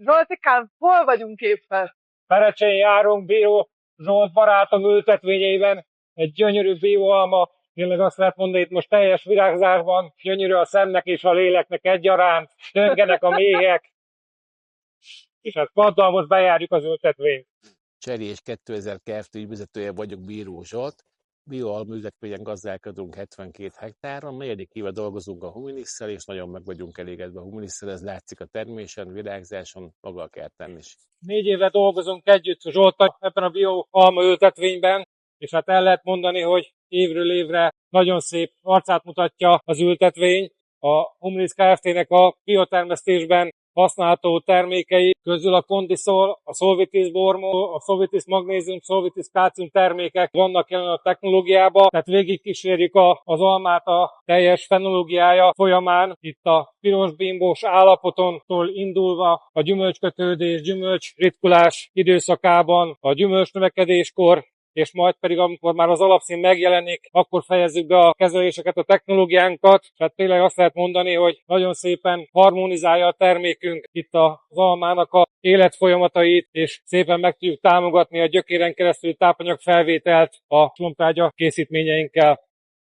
Zsoltikám, hol vagyunk éppen? Perecsén járunk Bíró Zsolt barátom ültetvényeiben, egy gyönyörű bióalma, tényleg azt lehet mondani, itt most teljes virágzásban, gyönyörű a szemnek és a léleknek egyaránt, döngenek a méhek, és hát paddal most bejárjuk az ültetvényt. Cserés 2000 Kft. Ügyvezetője vagyok, Bíró Zsolt. Bioalma ültetvényen gazdálkodunk 72 hektáron, 4. éve dolgozunk a Huminisszel, és nagyon meg vagyunk elégedve a Huminisszel, ez látszik a termésen, virágzáson, maga a kerten is. 4 éve dolgozunk együtt Zsolttal ebben a bioalma ültetvényben, és hát el lehet mondani, hogy évről évre nagyon szép arcát mutatja az ültetvény. A Huminiss Kft.-nek a biotermesztésben használható termékei közül a Condisoll, a Solvitis Bormo, a Solvitis Magnézium, Solvitis Calcium termékek vannak jelen a technológiában, tehát végig kísérjük az almát a teljes fenológiája folyamán, itt a piros bimbós állapotontól indulva a gyümölcskötődés, gyümölcsritkulás időszakában, a gyümölcsnövekedéskor, és majd pedig, amikor már az alapszín megjelenik, akkor fejezzük be a kezeléseket, a technológiánkat. Tehát tényleg azt lehet mondani, hogy nagyon szépen harmonizálja a termékünk itt az almának a életfolyamatait, és szépen meg tudjuk támogatni a gyökéren keresztüli tápanyag felvételt a clompágya készítményeinkkel.